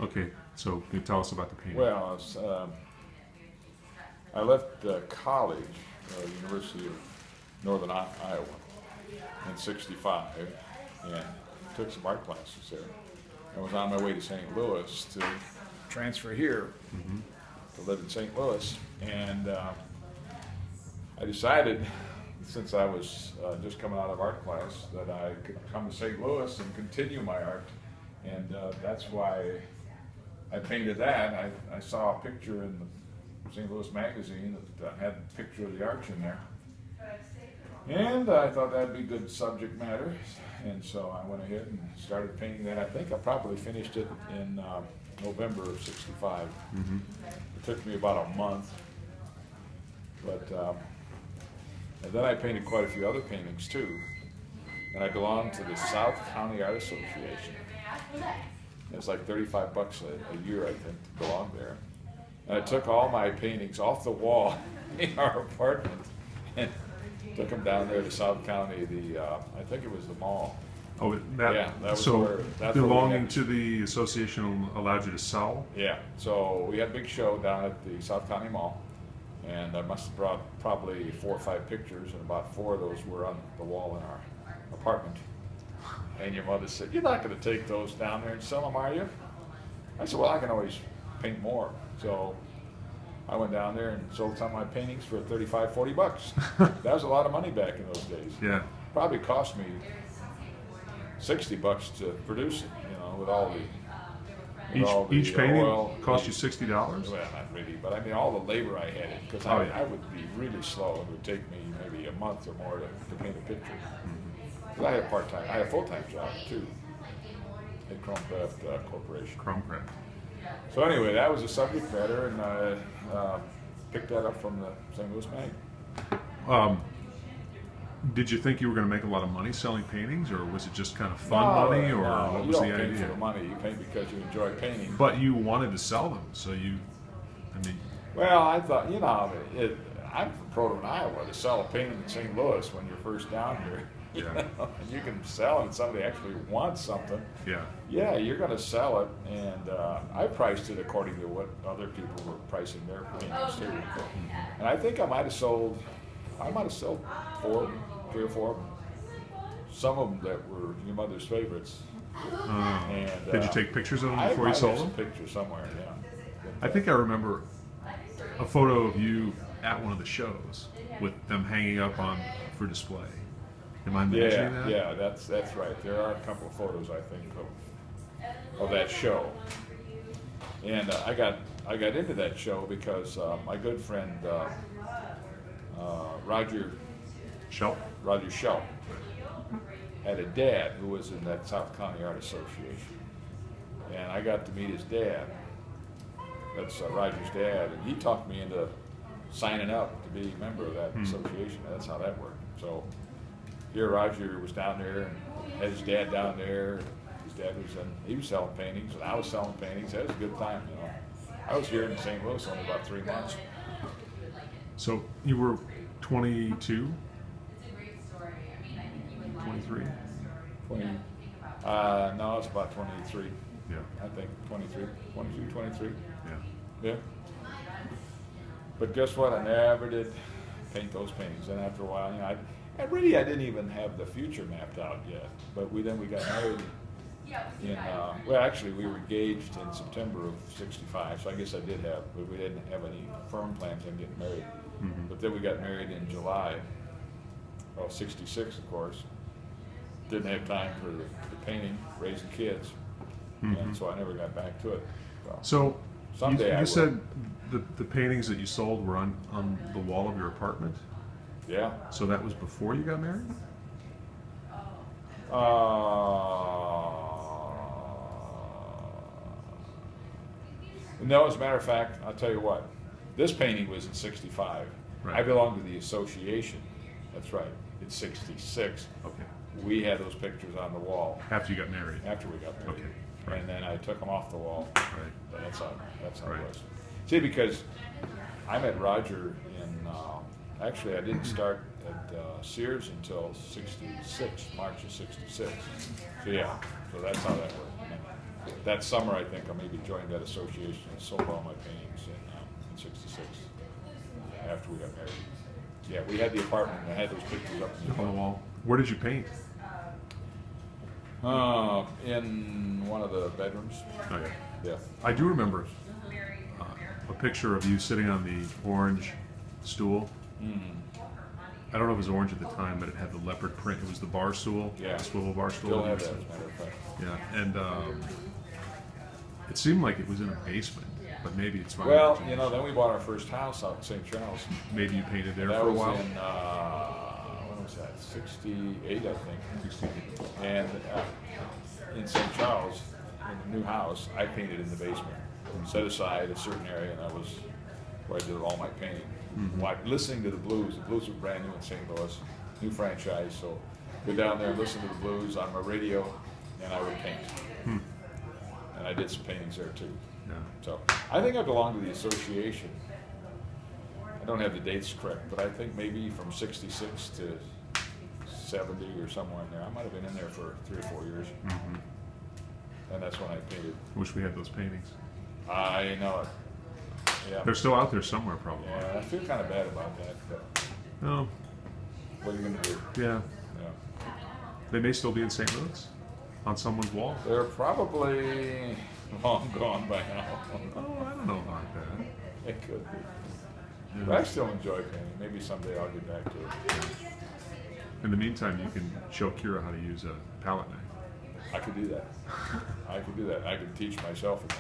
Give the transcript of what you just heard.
Okay, so can you tell us about the painting? Well, I left college, University of Northern Iowa, in '65, and took some art classes there. I was on my way to St. Louis to transfer here to live in St. Louis, and I decided, since I was just coming out of art class, that I could come to St. Louis and continue my art, and that's why I painted that. I saw a picture in the St. Louis magazine that had a picture of the arch in there, and I thought that'd be good subject matter, and so I went ahead and started painting that. I think I probably finished it in November of '65. It took me about a month, but and then I painted quite a few other paintings too, and I belonged to the South County Art Association. It's like $35 a year, I think, to belong there. And I took all my paintings off the wall in our apartment and took them down there to South County, I think it was the mall. Oh, that, Yeah, that was so that's belonging to the association allowed you to sell? Yeah, so we had a big show down at the South County Mall, and I must have brought probably 4 or 5 pictures, and about 4 of those were on the wall in our apartment. And your mother said, "You're not going to take those down there and sell them, are you?" I said, "Well, I can always paint more." So I went down there and sold some of my paintings for $35, $40. That was a lot of money back in those days. Yeah. Probably cost me $60 to produce it, with all the Each painting oil. cost you $60? Well, not really, but I mean all the labor I had in, because I would be really slow. It would take me maybe a month or more to paint a picture. Because I had part-time, I had a full-time job too at Chromecraft Corporation. Chromecraft. So anyway, that was the subject matter, and I picked that up from the St. Louis Mag. Did you think you were going to make a lot of money selling paintings, or was it just kind of fun money, or what was the idea? You don't paint for the money. You paint because you enjoy painting. But you wanted to sell them, so Well, I thought, I'm from Proto, Iowa. To sell a painting in St. Louis when you're first down here, Yeah. and you can sell it, and somebody actually wants something. Yeah, you're going to sell it, and I priced it according to what other people were pricing their paintings too. And I think I might have sold 3 or 4 of them. Some of them that were your mother's favorites. Did you take pictures of them before you sold them? I have some pictures somewhere, yeah. I think I remember a photo of you at one of the shows with them hanging up for display. Am I imagining that? Yeah, that's right. There are a couple of photos, I think, of that show. And I got into that show because my good friend Roger Schell had a dad who was in that South County Art Association, and I got to meet his dad. That's Roger's dad, and he talked me into signing up to be a member of that association. That's how that worked. So here Roger was down there and had his dad down there. His dad he was selling paintings, and I was selling paintings. That was a good time, I was here in St. Louis only about 3 months. So you were 22? 23? 20, no, it's about 23. Yeah. I think 22, 23. Yeah. Yeah. But guess what? I never did paint those paintings. And after a while, I didn't even have the future mapped out yet. But we got married actually we were engaged in September of '65, so I guess I did have, but we didn't have any firm plans on getting married. But then we got married in July of '66, of course. Didn't have time for the painting, raising kids, and so I never got back to it. So someday you said the paintings that you sold were on the wall of your apartment? Yeah. So that was before you got married? No, as a matter of fact, I'll tell you what. This painting was in '65. Right. I belonged to the association. That's right. It's '66. Okay. We had those pictures on the wall. After you got married? After we got married. Okay. Right. And then I took them off the wall. Right. That's how Right. it was. See, because I met Roger actually I didn't start at Sears until '66, March of '66. So yeah, so that's how that worked. that summer, I think I maybe joined that association and sold all my paintings in '66 after we got married. Yeah, we had the apartment and I had those pictures up On the wall. Where did you paint? In one of the bedrooms. Oh, yeah. Yeah. I do remember a picture of you sitting on the orange stool. I don't know if it was orange at the time, but it had the leopard print. It was the bar stool, Yeah. the swivel bar stool. Still have that, as a matter of fact. Yeah, and it seemed like it was in a basement, but maybe it's my Well, imagination. you know, then we bought our first house out in St. Charles. Maybe you painted there That for a was while. in, when was that? '68, I think. 16. And in St. Charles, in the new house, I painted in the basement. Set aside a certain area, and that was where I did all my painting. Listening to the blues were brand new in St. Louis, new franchise, so go down there and listen to the blues on my radio, and I would paint. And I did some paintings there too. Yeah. So I think I belong to the association. I don't have the dates correct, but I think maybe from '66 to '70 or somewhere in there. I might have been in there for 3 or 4 years. And that's when I painted. Wish we had those paintings. I know it. Yeah. They're still out there somewhere, probably. Yeah, I feel kind of bad about that, but No. what are you going to do? Yeah. Yeah. They may still be in St. Louis, on someone's wall. They're probably long gone by now. Oh, I don't know about that. It could be. Yeah. But I still enjoy painting. Maybe someday I'll get back to it. In the meantime, you can show Kira how to use a palette knife. I could do that. I could do that. I could teach myself again.